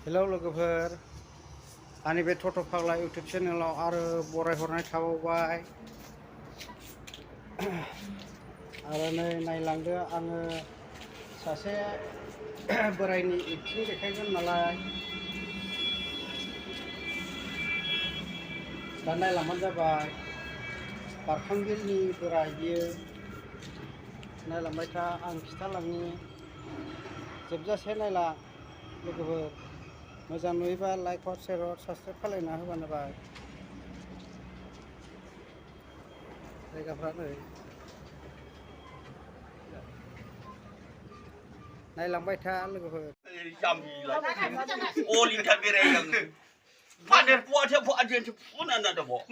Hello लोगोफोर आंनि बे टट' फाग्ला इउटुब चेनेलाव आरो बरायहरनाय थाबावबाय आरो नै नायलांदो आङो सासे बोरायनि एक्टिं देखायगोन नालाय दा नायलांबानो जाबाय बारखांगिरिनि बोराय बियो नायलांबाय था आं खिथालांनि जोबजासे नायलां लोगोफोर मोजां नुयोबा लाइक हर शेयर हर साबसक्राइब खालायना होबानो जाबाय जायगाफ्रा नै नायलांबाय था लोगोफोर Pader puasa puasa tu pun anda dah bawa.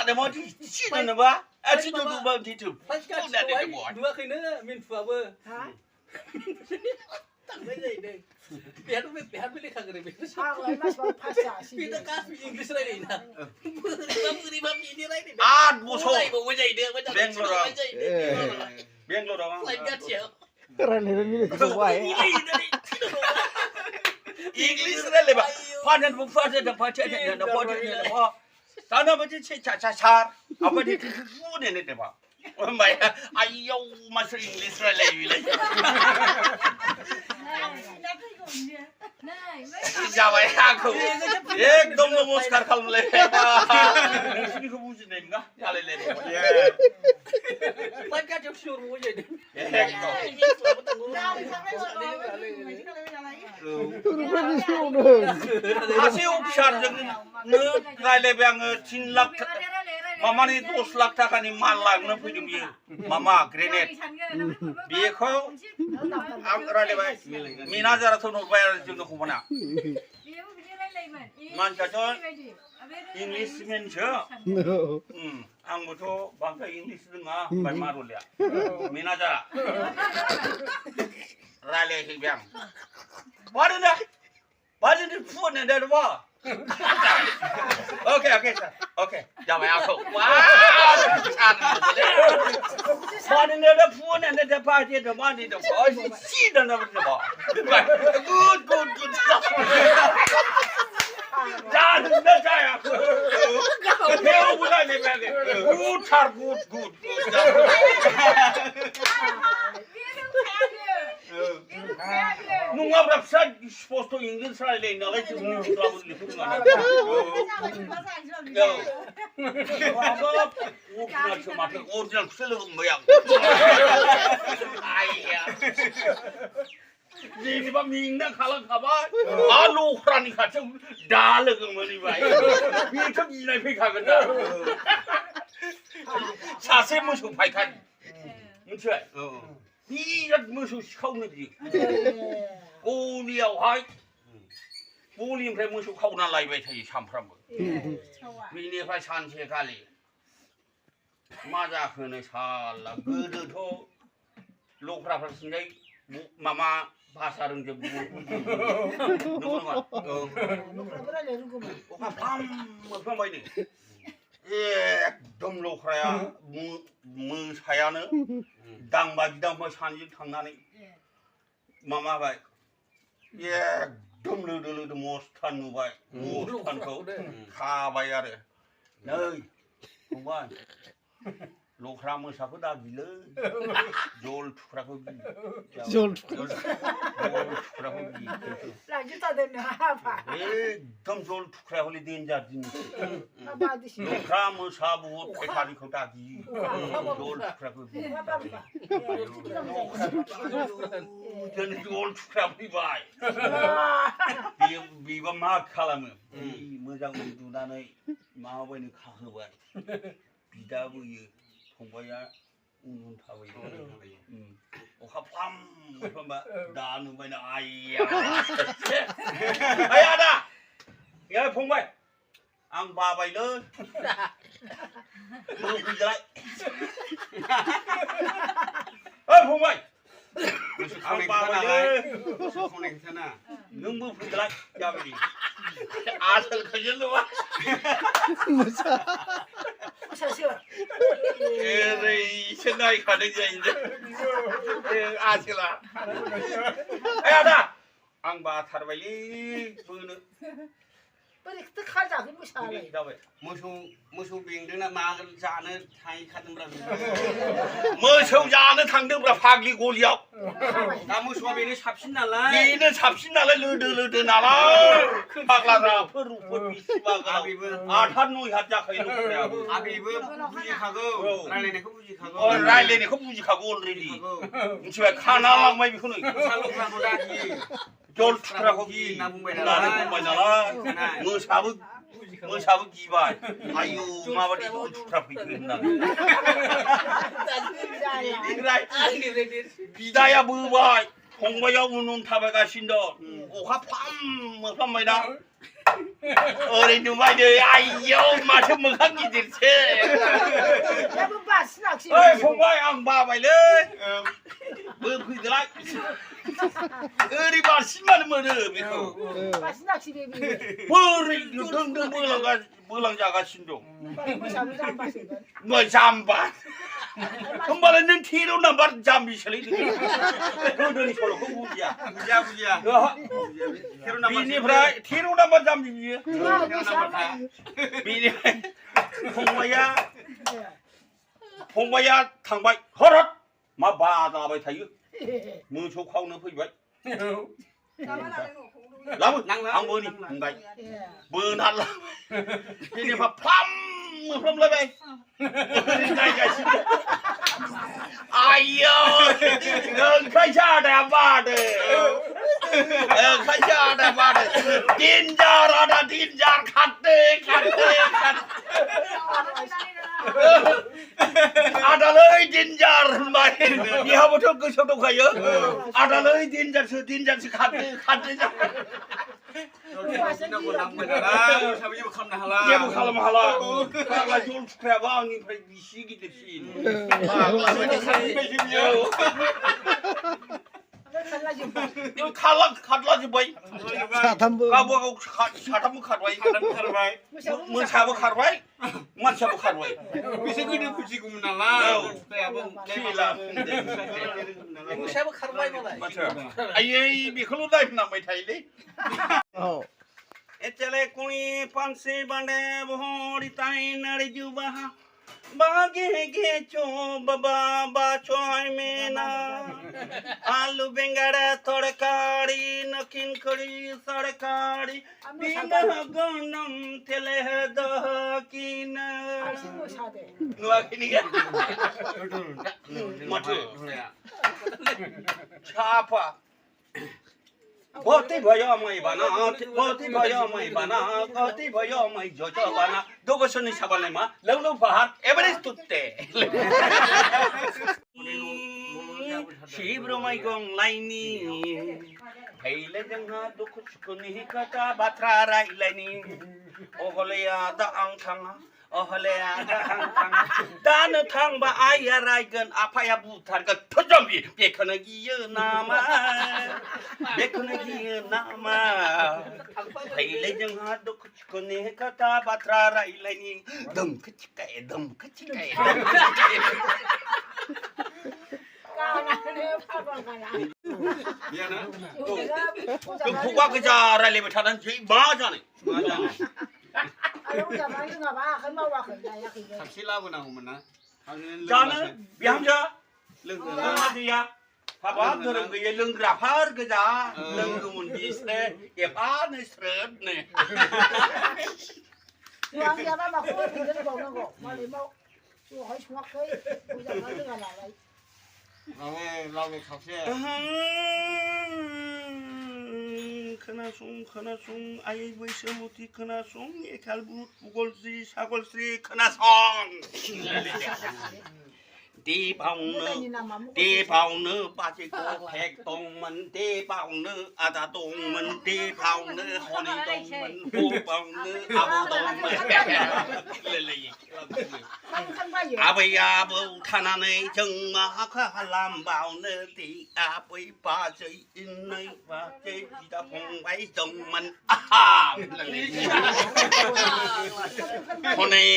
Ada mau di sini anda bawa. Asyik tu bawa di tu. Pun anda dah bawa. Dua kena min flower. Ha? Tak boleh deh. Biar boleh kagak deh. Ah, mas baru pasal sih. Kita kasih English lagi nah. Beri ini lagi. Ah, musuh. Bawa jadi dia. Bangalore. Bangalore. Lain gacia. keren ini sesuai English dah lepas. Pader puasa dah puasa dah puasa dah bawa. Tanah macam car. Apa di tu pun anda dah bawa. Baik. Ayo masuk English dah lagi. Jawab aku. Ekdom namaskar kalau le. Sini kau bujuk ni enggak? Jalan le. Lain gacia sure bawa jadi. Ekdom. Hasil besar dengan nilai yang 3 lakh. Mama ni 10 lakh taka ni malang na pwede biya. Mama grenade. Biya ko ang rale ba? Mina jara to no bayar jung no kumana. Man chacho English men cha. Ang mo to bangka English nga bay marul ya. Mina jara. Rale hi biang. Wala na. Wala ni phone na ba? Okay, sir. Okay. Jawab aku. Wah, mana ni ada phone, ada party, ada money, ada boy. Si dah nak berjumpa. Good. Jangan saya aku. Kau bukan ni bagi. Good. Nunga berapa supposed to English saya lain, nak itu nunga berapa lihat nunga. Apa? Original cuma original selalu bayang. Ayah. Jadi apa minggu kalau kabar, alu kerani kacau dah lagi mani baik. Itu gila fikir kan? Sase musuh paikan, musuh. Tidak musuh kau nanti. Kau ni awak, kau ni pernah musuh kau nak lagi baik saja sampram. Ini pasal sekali. Macam kena salah. Gede tu, lok berapa sendiri, mama bahasa orang je. Nukar. Apa ini? Ekdom lok raya, saya ne, dang bagi sanjung tangan ni. Mama baik. Ekdom lu mostan nu baik, mostan kau, khabai ada. Nei, bukan. Lokra masa aku dah gila. Jol tukar aku gila. Jol tukar aku gila. Lagi tak ada apa. Ekdom jol tukar aku le danger jenis. Apa di sini? Lokra masa buat pekari kau dah gila. Jol tukar aku gila. Jadi jol tukar aku baik. Biba mak kalam. Mujang itu nanai mau ini kahwai. Bida buye, pembaya unun tawi. Oka pam, dah nu mana ayah. Ayah ada, ya pembay, ang babay le. Mau berjalan. Pembay, ang babay le. Konek sana. Nunggu berjalan, jawab ni. Asal kerja lu ah. Senai kada jadi. Asal lah. Ada. आं बाथारबायलै बोनो 不是这看咋跟不下 बोनो 来？ जाबाय मोसौ बेंदोंना मा जानो थाहैखादोंब्रा मोसौ जानो थांदोंब्रा फाग्लि गलियाव दा मोसौआ बेनो साबसिन नालाय बेनो साबसिन नालाय लोदो नालाय फाग्लाफ्राफोर बिसिबा आबेबो 8-9 हात जाखायो न'खराबो आबेबो बुजिखागौ रायलायनायखौ बुजिखागौ रायलायनायखौ बुजिखागौ अलरेडि मिथिबाय खाना लांबाय बेखौनो मोसा लख्राखौ दागि जल थुख्राखौ गि होनना बुंबाय होननानै बुंबाय नालाय मोसाबो गिबाय आयौ माबादि जल थुख्रा फैखो होननानै बिदाया बोबाय फंबाया उन थाबायगासिनो दं अखा फ्लामबाय दा ओरै नुबाय नै आयौ माथो मोखां गिदिरसो 要不把死哪去？ ओइ फंबाय आं बाबायलै बोफैदोलाय ओरै बारसिनबानो मोनो बेखौ 把死哪去呗？ बोरै दों बोलांजागासिनो दं 为啥不这样把谁的？ जाम्बा होमबालाय नों थेर' नाम्बार जाम्बिसोलै गोदोनि सल'खौ बुजिया बुजिया बिनिफ्राय 13 नाम्बार जाम्बि बियो 为啥嘛？ बिनिफ्राय फंबाया थांबाय हर मा बादाबाय थायो मोसौ खावनो फैबाय लाबो आंबो नै बुंबाय बोनाला बिनिफ्राय फ्लामलायबाय नायगासिनो आयौ ओंखायसो आदाया बादो देन्जार आदा देन्जार खारदो आदालै देन्जार होनबाय बेहाबोथ' गोसोआव दंखायो आदालै देन्जारसो खारदो जेबो खालामनो हाला जेबो खालामनो हाला फाग्ला जल थुख्रायाबो आंनिफ्राय बिसि गिदिरसिन खारला जोब्बाय साथामबो गावबागाव साथामबो खारबाय मोसाबो खारबाय मानसियाबो खारबाय बिसोर गोदो बुजिगौमोन नालाय मोसायाबो खारबाय मालाय आयै बेखौल' नायनांबाय थायोलै एचले कुणी पांसे बांडे बहरी ताई नड़ी जुबा बागे गे चो बाबा बाचोय मेना आलू बेंगड़ा तड़कारी नकिन कड़ी सरकारी बिना गनम तेले दकिन नुवाखै माथो छापा कति भयो मै बाना कति भयो मै बाना कति भयो मै जोजो बाना दोगोसोनि साबानायमा लौलौ पाहाड एभारेस्ट तुत्ते शिब्र मै गंलायनि फैले जोंहा दुखु सुखुनि खोथा बाथ्रा रायलायनि अहलेया दा आं थाङा अहलेया दा आं थाङा दानो थांबा आइया रायगोन आफाया बुथारगोन थजम्बि बेखौनो गियो नामा फैले जोंहा दुखु सुखुनि खोथा बाथ्रा रायलायनि दमखो चिकाय खुगा गोजा रायलायबाय थानानै मा जानो साबसे लाबोनांगौमोन ना जानो बिहामजो लोंग्रा गैया हाबाब धोरोम गैया लोंग्राफोर गोजा लोंगौमोन बिसोरो एफानो स्रोदनो लाबो खावसे खोनासं आयै बैसोमुथि खोनासं एखाल बुट भुगलश्री सागलश्री खोनासं देबावनो बाजेखौ फेक दंमोन देबावनो आदा दंमोन देबावनो हनै दंमोन हबावनो आबौ दंमोन आबै आबौ थानानै जों मा खालामबावनो दे आबै बाजै इनै बाजै बिदा फंबाय दंमोन हनै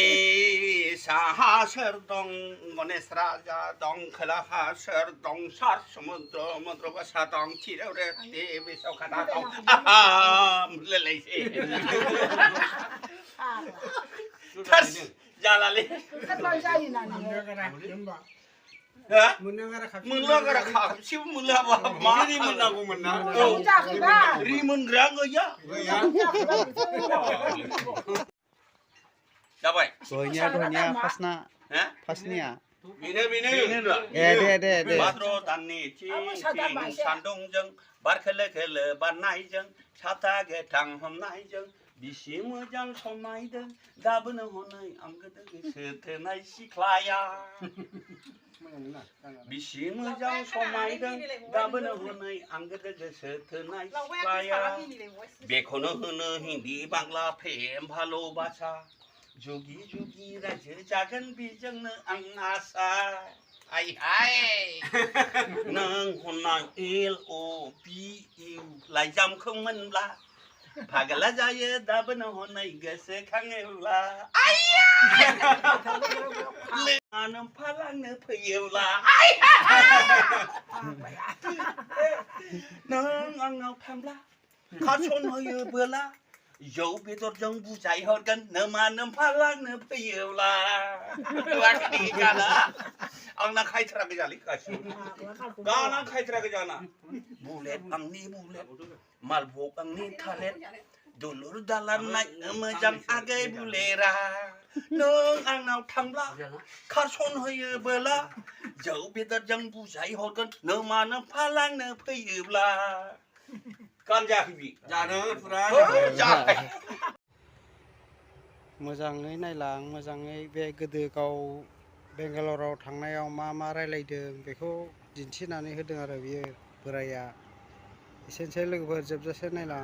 साहा सोर दं गनेशरा राजा दं खोलाहा सोर दं सार समुद्र मुद्र बासा दं थिराव रे दे बेसाव खादा दं आहा मोनलायलायसै थास जालालै हा मोनलागारा खाबसेबो मोनलाबा मा रि मोननांगौमोन ना रि मोनग्रा गैया जाबाय दहनिया फार्स्टना हा फार्स्टनिया बेनो दे भाद्र दाननि थिं सान्दुंजों बार खोलो खोलो बारनायजों साथा गोथां हमनायजों बिसि मोजां समायदों दाबोनो हनै आं गोदो गोसो थोनाय सिख्लाया बिसि मोजां समायदों दाबोनो हनै आं गोदो गोसो थोनाय सिख्लाया बेखौनो होनो हिन्दी बांला प्रेम भाल'बासा जुगि जुगि रायजो जागोन बेजोंनो आं आसा आइ हाय नों हननाय LOVE लाइजामखौ मोनब्ला फागला जायो दाबोनो हनै गोसोखाङोब्ला आइया लोंनानै फालांनो फैयोब्ला नों आंनाव थांब्ला खासन होयोबोला जौ बेदरजों बुजाय हरगोन नोमा नोमफालांनो फैयोब्ला आंना खायथ्राखै जालै गासिबो गाना खायथ्राखै जाना बुलेट आंनि बुलेट मालभग आंनि थालेट दुलुर दालार नायनो मोजां आगै बुलेरा नों आंनाव थांब्ला खारसन होयोबोला जौ बेदरजों बुजाय हरगोन नोमा नोमफालांनो फैयोब्ला गान जायाखै बि जानो फुरा जाबाय मोजाङै नायलां मोजाङै बे गोदो गाव बेंगालराव थांनायाव मा मा रायलायदों बेखौ दिन्थिनानै होदों आरो बियो बोराया एसेनोसै लोगोफोर जोबजासे नायलां